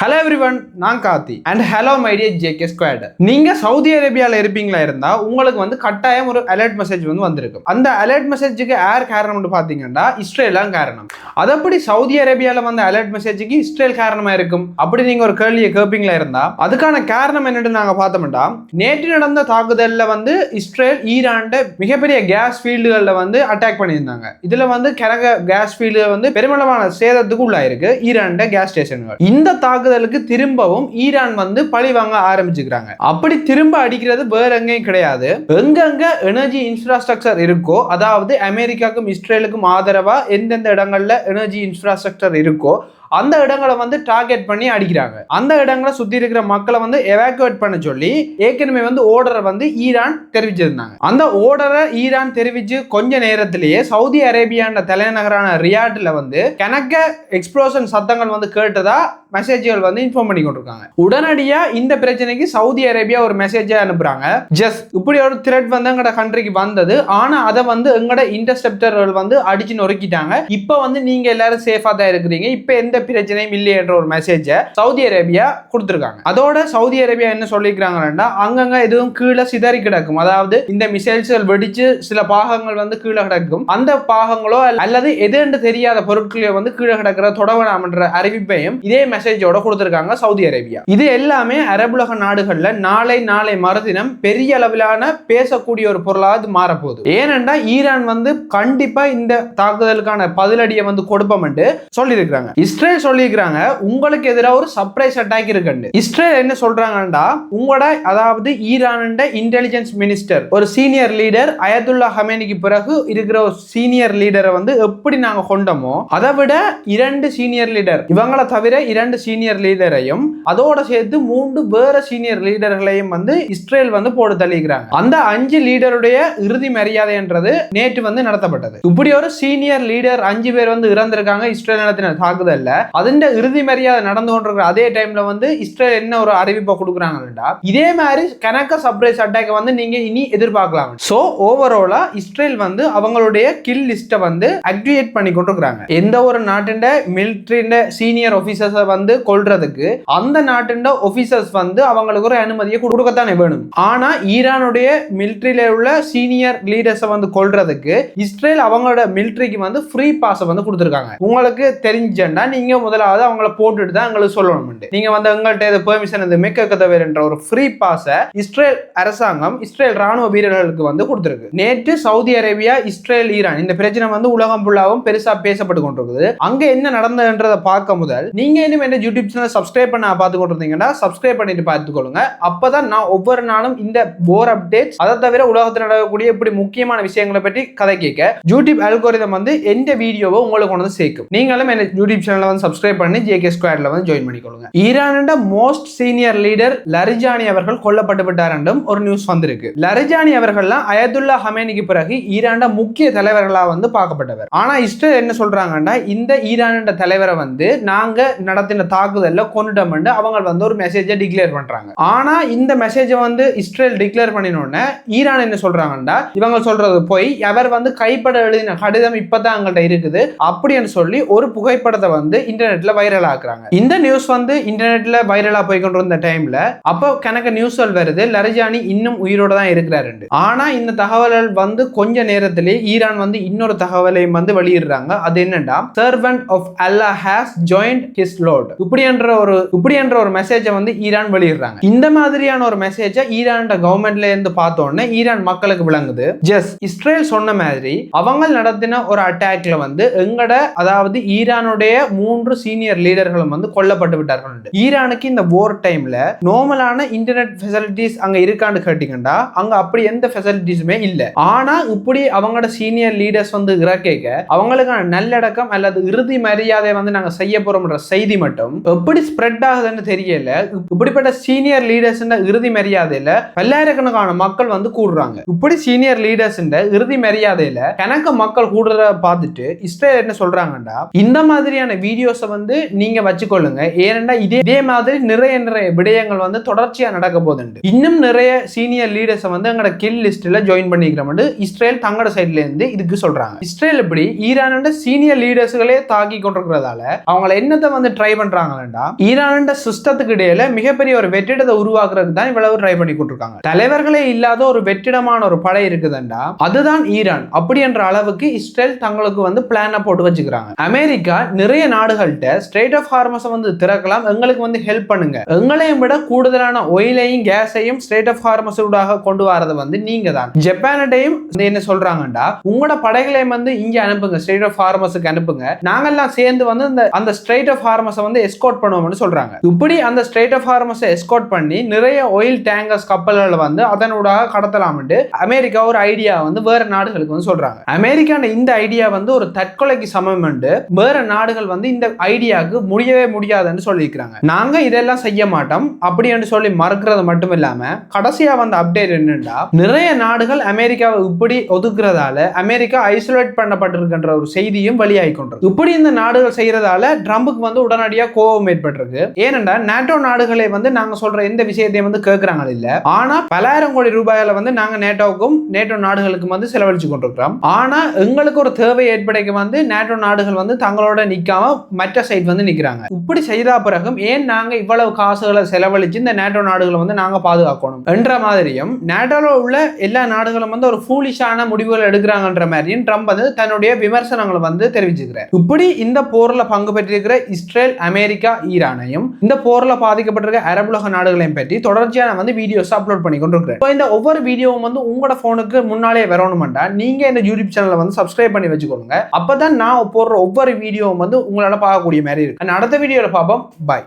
Hello everyone, நான் Karthi and hello my dear JK squad. நீங்க Saudi அரேபியாவில் இருப்பீங்களா இருந்தா உங்களுக்கு வந்து கட்டாயம் ஒரு அலர்ட் மெசேஜ் வந்து வந்திருக்கும். அந்த அலர்ட் மெசேஜுக்கு யார் காரணம்னு பாத்தீங்கன்னா இஸ்ரேல் தான் காரணம். அதப்படி சவுதி அரேபியாவில் வந்து அலர்ட் மெசேஜுக்கு இஸ்ரேல் காரணமா இருக்கும் அப்படி நீங்க ஒரு கேள்வியை கேட்பீங்களா இருந்தா அதுக்கான காரணம் என்னன்னு நாங்க பார்த்தோம்டா, நேற்று நடந்த தாக்குதல்ல வந்து இஸ்ரேல் ஈரான் மிகப்பெரிய கேஸ் ஃபீல்டுகள்ல வந்து அட்டாக் பண்ணியிருந்தாங்க. இதுல வந்து கேஸ் ஃபீல்டு வந்து பெருமளவான சேதத்துக்கு உள்ளாயிருக்கு ஈரான் கேஸ் ஸ்டேஷன்கள். இந்த தாக்குதலுக்கு திரும்பவும் ஈரான் வந்து பழி வாங்க ஆரம்பிச்சுக்கிறாங்க. அப்படி திரும்ப அடிக்கிறது வேற எங்கேயும் கிடையாது. எங்கெங்க எனர்ஜி இன்ஃப்ராஸ்ட்ரக்சர் இருக்கோ, அதாவது அமெரிக்காவுக்கும் இஸ்ரேலுக்கும் ஆதரவா எந்தெந்த இடங்கள்ல எனர்ஜி இன்ஃப்ராஸ்ட்ரக்சர் இருக்கோ அந்த இடங்களை வந்து டார்கெட் பண்ணி அடிக்கிறாங்க. அந்த இடங்களை சுத்தி இருக்கிற மக்களை வந்து எவாக்குவேட் பண்ண சொல்லி ஏற்கனவே வந்து ஓர்டரை வந்து ஈரான் தெரிவிச்சிருந்தாங்க. அந்த ஓர்டரை ஈரான் தெரிவிச்சு கொஞ்ச நேரத்திலேயே சவுதி அரேபியான்ற தலைநகரான ரியாட்ல வந்து கணக்க எக்ஸ்ப்ளோஷன் சத்தங்கள் வந்து கேட்டதா மெசேஜ்கள் வந்து இன்ஃபார்ம் பண்ணி கொண்டிருக்காங்க. உடனடியா இந்த பிரச்சனைக்கு சவுதி அரேபியா ஒரு மெசேஜ் அனுப்புறாங்க. ஜஸ்ட் இப்படி ஒரு த்ரெட் வந்து எங்கட கண்ட்ரிக்கு வந்தது, ஆனா அதை வந்து எங்கட இன்டர்செப்டர்கள் வந்து அடிச்சு நொறுக்கிட்டாங்க. இப்ப வந்து நீங்க எல்லாரும் சேஃபா தான் இருக்கிறீங்க, இப்ப எந்த பிரச்சனையும் இல்லை என்ற ஒரு மெசேஜ் சவுதி அரேபியா கொடுத்திருக்காங்க. அதோட சவுதி அரேபியா என்ன சொல்லிக்கிறாங்கன்னா, அங்கங்க எதுவும் கீழே சிதறி கிடக்கும், அதாவது இந்த மிசைல்ஸ்கள் வெடிச்சு சில பாகங்கள் வந்து கீழே கிடக்கும், அந்த பாகங்களோ அல்லது எதுன்னு தெரியாத பொருட்களோ வந்து கீழே கிடக்கிற தொடவலாம் என்ற அறிவிப்பையும் இதே மெசேஜோட கொடுத்திருக்காங்க சவுதி அரேபியா. இது எல்லாமே அரபுலக நாடுகள்ல நாளை மறுதினம் பெரிய அளவிலான பேசக்கூடிய ஒரு பொருளாக மாறப்போகுது. ஏனென்றா ஈரான் வந்து கண்டிப்பா இந்த தாக்குதலுக்கான பதிலடியை வந்து கொடுப்போம் என்று சொல்லியிருக்கிறாங்க. இஸ்ரேல் சொல்லியிருக்கிறாங்க உங்களுக்கு எதிராக ஒரு சர்ப்ரைஸ் அட்டாக் இருக்கு. இஸ்ரேல் என்ன சொல்றாங்கன்னா, உங்களோட அதாவது ஈரான் இன்டெலிஜென்ஸ் மினிஸ்டர் ஒரு சீனியர் லீடர் அயதுல்லா ஹமேனிக்கு பிறகு இருக்கிற ஒரு சீனியர் லீடரை வந்து எப்படி நாங்க கொண்டோமோ அதை விட 2 சீனியர் லீடர், இவங்களை தவிர 2 சீனியர் லீடரையும் அதோட சேர்த்து 3 வேற சீனியர் லீடர்களையும் வந்து இஸ்ரேல் வந்து போட்டு தள்ளிக்கிறாங்க. அந்த 5 லீடருடைய இறுதி மரியாதைன்றது நேற்று வந்து நடத்தப்பட்டது. இப்படி ஒரு சீனியர் லீடர் 5 பேர் வந்து இறந்திருக்காங்க இஸ்ரேல் நடத்தின தாக்குதல்ல. அதன் இறுதி மரியாதை நடந்து கொண்டிருக்கிற அதே டைம்ல வந்து இஸ்ரேல் என்ன ஒரு அறிவிப்பை கொடுக்குறாங்கன்னா, இதே மாதிரி கணக்க சர்ப்ரைஸ் அட்டாக் வந்து நீங்க இனி எதிர்பார்க்கலாம். சோ ஓவராலா இஸ்ரேல் வந்து அவங்களுடைய கில் லிஸ்ட்டை வந்து அக்ரிகேட் பண்ணி கொண்டிருக்காங்க. எந்த ஒரு நாட்டின் மிலிட்டரி சீனியர் ஆபீசர்ஸ் வந்து கொல்றதுக்கு அந்த நாட்டின் ஆபீசர்ஸ் வந்து அவங்களுக்கு ஒரு அனுமதியை கொடுக்கத்தானே வேணும். ஆனா ஈரானுடைய மிலிட்டரியில உள்ள சீனியர் லீடர்ஸ் வந்து கொல்றதுக்கு இஸ்ரேல் அவங்களோட மிலிட்டரிக்கு வந்து ஃப்ரீ பாஸ் வந்து கொடுத்திருக்காங்க. உங்களுக்கு தெரிஞ்சா நீங்க முதலாவது அவங்கள போட்டுட்டு தான் எங்களுக்கு சொல்லணும். நீங்க வந்து எங்கள்கிட்ட பெர்மிஷன் எதுவுமே கேட்க தேவைன்ற ஒரு ஃப்ரீ பாஸை இஸ்ரேல் அரசாங்கம் இஸ்ரேல் ராணுவ வீரர்களுக்கு வந்து கொடுத்திருக்கு. நேற்று சவுதி அரேபியா இஸ்ரேல் ஈரான் இந்த பிரச்சனை வந்து உலகம் ஃபுல்லாவும் பெருசா பேசப்பட்டு கொண்டிருக்குது. அங்க என்ன நடந்ததுன்றதை பார்க்க முதல் நீங்க இன்னும் என்ன யூடியூப் சேனல் சப்ஸ்கிரைப் பண்ண பார்த்து கொண்டிருந்தீங்கன்னா சப்ஸ்கிரைப் பண்ணிட்டு பார்த்துக்கொள்ளுங்க. அப்பதான் நான் ஒவ்வொரு நாளும் இந்த போர் அப்டேட்ஸ் அதை தவிர உலகத்தில் நடக்கக்கூடிய இப்படி முக்கியமான விஷயங்களை பற்றி கதை கேட்க யூடியூப் அல்கோரிதம் வந்து எந்த வீடியோவை உங்களுக்கு கொண்டு வந்து சேர்க்கும். நீங்களும் என்ன யூடியூப் சேனலை வந்து சப்ஸ்கிரைப் பண்ணி ஜேகே ஸ்குவாட்ல வந்து ஜாயின் பண்ணிக்கொள்ளுங்க. ஈரானோட மோஸ்ட் சீனியர் லீடர் லரிஜானி அவர்கள் கொல்லப்பட்டு விட்டார் என்றும் ஒரு நியூஸ் வந்திருக்கு. லரிஜானி அவர்கள்லாம் அயதுல்லா ஹமேனிக்கு பிறகு ஈரானோட முக்கிய தலைவர்களா வந்து பார்க்கப்பட்டவர். ஆனா இஸ்ரேல் என்ன சொல்றாங்கன்னா, இந்த ஈரானோட தலைவரை வந்து நாங்க நடத்தின தாக்குதல்ல கொண்டுட்டோம் அவங்க வந்து ஒரு மெசேஜை டிக்ளேர் பண்றாங்க. ஆனா இந்த மெசேஜை வந்து இஸ்ரேல் டிக்ளேர் பண்ணினோடனே ஈரான் என்ன சொல்றாங்கன்னா, இவங்க சொல்றது போய் அவர் வந்து கைப்பட எழுதின கடிதம் இப்பதான் எங்கள்கிட்ட இருக்குது அப்படின்னு சொல்லி ஒரு புகைப்படத்தை வந்து இன்டர்நெட்ல வைரல் ஆக்குறாங்க. இந்த நியூஸ் வந்து இன்டர்நெட்ல வைரலா போய் கொண்டிருந்த டைம்ல அப்போ கணக்கு நியூஸ்கள் வருது லரிஜானி இன்னும் உயிரோட தான் இருக்கிறாரு. ஆனா இந்த தகவல்கள் வந்து கொஞ்ச நேரத்திலே ஈரான் வந்து இன்னொரு தகவலையும் வந்து வெளியிடுறாங்க. அது என்னன்னா, servant of Allah has joined his lord இப்படி என்ற ஒரு மெசேஜை வந்து ஈரான் வெளியிடுறாங்க. இந்த மாதிரியான ஒரு மெசேஜை ஈரான் கவர்மெண்ட்ல இருந்து பார்த்தோன்னே ஈரான் மக்களுக்கு விளங்குது. ஜஸ்ட் இஸ்ரேல் சொன்ன மாதிரி அவங்க நடத்தின ஒரு அட்டாக்ல வந்து எங்கட அதாவது ஈரானுடைய 3 சீனியர் லீடர்களும் வந்து கொல்லப்பட்டு விட்டார்கள். ஈரானுக்கு இந்த போர் டைம்ல நார்மலான இன்டர்நெட் ஃபெசிலிட்டிஸ் அங்க இருக்கான்னு கேட்டீங்கன்னா அங்க அப்படி எந்த ஃபெசிலிட்டிஸுமே இல்ல. ஆனா இப்படி அவங்களோட சீனியர் லீடர்ஸ் வந்து இறக்க அவங்களுக்கான நல்லடக்கம் அல்லது இறுதி மரியாதை வந்து நாங்க செய்ய போறோம்ன்ற செய்தி மட்டும் எப்படி ஸ்ப்ரெட் ஆகுதுன்னு தெரியல. இப்படிப்பட்ட சீனியர் லீடர்ஸ் இறுதி மரியாதையில பல்லாயிரக்கணக்கான மக்கள் வந்து கூடுறாங்க. இப்படி சீனியர் லீடர்ஸ் இறுதி மரியாதையில கணக்க மக்கள் கூடுறத பார்த்துட்டு இஸ்ரேல் என்ன சொல்றாங்கன்னா, இந்த மாதிரியான வீடியோ வீடியோஸை வந்து நீங்க வச்சுக்கொள்ளுங்க. ஏனென்றா இதே மாதிரி நிறைய விடயங்கள் வந்து தொடர்ச்சியா நடக்க போகுது. இன்னும் நிறைய சீனியர் லீடர்ஸை வந்து எங்களோட கில் லிஸ்ட்ல ஜாயின் பண்ணிக்கிறோம் இஸ்ரேல் தங்களோட சைட்ல இருந்து இதுக்கு சொல்றாங்க. இஸ்ரேல் இப்படி ஈரானோட சீனியர் லீடர்ஸ்களே தாக்கி கொண்டிருக்கிறதால அவங்கள என்னத்தை வந்து ட்ரை பண்றாங்கன்னா ஈரானோட சிஸ்டத்துக்கு இடையில மிகப்பெரிய ஒரு வெற்றிடத்தை உருவாக்குறதுக்கு தான் இவ்வளவு ட்ரை பண்ணி கொண்டிருக்காங்க. தலைவர்களே இல்லாத ஒரு வெற்றிடமான ஒரு படை இருக்குதுண்டா அதுதான் ஈரான். அப்படி என்ற அளவுக்கு இஸ்ரேல் தங்களுக்கு வந்து பிளான போட்டு வச்சுக்கிறாங்க. அமெரிக்கா நிறைய நாடுகள்கிட்ட ஸ்ட்ரெய்ட் ஆஃப் ஹார்மஸை வந்து திறக்கலாம், எங்களுக்கு வந்து ஹெல்ப் பண்ணுங்க, எங்களையும் விட கூடுதலான ஆயிலையும் கேஸையும் ஸ்ட்ரெய்ட் ஆஃப் ஹார்மஸ் ஊடாக கொண்டு வரது வந்து நீங்க தான். ஜப்பானிட்டையும் என்ன சொல்றாங்கடா உங்களோட படைகளையும் வந்து இங்க அனுப்புங்க, ஸ்ட்ரெய்ட் ஆஃப் ஹார்மஸுக்கு அனுப்புங்க, நாங்கெல்லாம் சேர்ந்து வந்து அந்த ஸ்ட்ரெய்ட் ஆஃப் ஹார்மஸை வந்து எஸ்கார்ட் பண்ணுவோம்னு சொல்றாங்க. இப்படி அந்த ஸ்ட்ரெய்ட் ஆஃப் ஹார்மஸை எஸ்கார்ட் பண்ணி நிறைய ஆயில் டேங்கர்ஸ் கப்பல்களை வந்து அதனூடாக கடத்தலாம்னு அமெரிக்கா ஒரு ஐடியா வந்து வேற நாடுகளுக்கு வந்து சொல்றாங்க. அமெரிக்கான இந்த ஐடியா வந்து ஒரு தற்கொலைக்கு சமம். வேற நாடுகள் வந்து இந்த ஐடியாவுக்கு முடியவே முடியாதுன்னு சொல்லியிருக்கிறாங்க. நாங்க இதெல்லாம் செய்ய மாட்டோம் அப்படி என்று சொல்லி மறுக்கிறது மட்டும் இல்லாம கடைசியா வந்த அப்டேட் என்னன்னா நிறைய நாடுகள் அமெரிக்காவை இப்படி ஒதுக்குறதால அமெரிக்கா ஐசோலேட் பண்ணப்பட்டிருக்கின்ற ஒரு செய்தியும் வெளியாகி கொண்டிருக்கு. இப்படி இந்த நாடுகள் செய்யறதால ட்ரம்புக்கு வந்து உடனடியாக கோபம் ஏற்பட்டிருக்கு. ஏனென்றா நேட்டோ நாடுகளை வந்து நாங்க சொல்ற எந்த விஷயத்தையும் வந்து கேட்கறாங்க இல்ல, ஆனா பலாயிரம் கோடி ரூபாயில வந்து நாங்க நேட்டோவுக்கும் நேட்டோ நாடுகளுக்கும் வந்து செலவழிச்சு கொண்டிருக்கிறோம். ஆனா எங்களுக்கு ஒரு தேவை ஏற்படைக்கு வந்து நேட்டோ நாடுகள் வந்து தங்களோட நிக்காம மற்ற சைட் வந்து நிக்கிறாங்க. இப்படி செய்த பிறகும் ஏன் நாங்க இவ்வளவு காசுகளை செலவழிச்சு இந்த நேட்டோ நாடுகளை வந்து நாங்க பாதுகாக்கணும் என்ற மாதிரியும் நேட்டோல உள்ள எல்லா நாடுகளும் வந்து ஒரு ஃபூலிஷான முடிவுகள் எடுக்கிறாங்கன்ற மாதிரியும் ட்ரம்ப் வந்து தன்னுடைய விமர்சனங்களை வந்து தெரிவிச்சுக்கிறார். இப்படி இந்த போர்ல பங்கு பெற்றிருக்கிற இஸ்ரேல், அமெரிக்கா, ஈரானையும் இந்த போர்ல பாதிக்கப்பட்டிருக்க அரபுலக நாடுகளையும் பற்றி தொடர்ச்சியா நான் வந்து வீடியோஸ் அப்லோட் பண்ணி கொண்டிருக்கிறேன். இந்த ஒவ்வொரு வீடியோவும் வந்து உங்களோட போனுக்கு முன்னாலே வரணும்டா நீங்க இந்த யூடியூப் சேனலை வந்து சப்ஸ்கிரைப் பண்ணி வச்சுக்கோங்க. அப்பதான் நான் போடுற ஒவ்வொரு வீடியோவும் வந்து உங்களால பார்க்கக்கூடிய மாதிரி இருக்கு. அடுத்த வீடியோல பார்ப்போம். பாய்.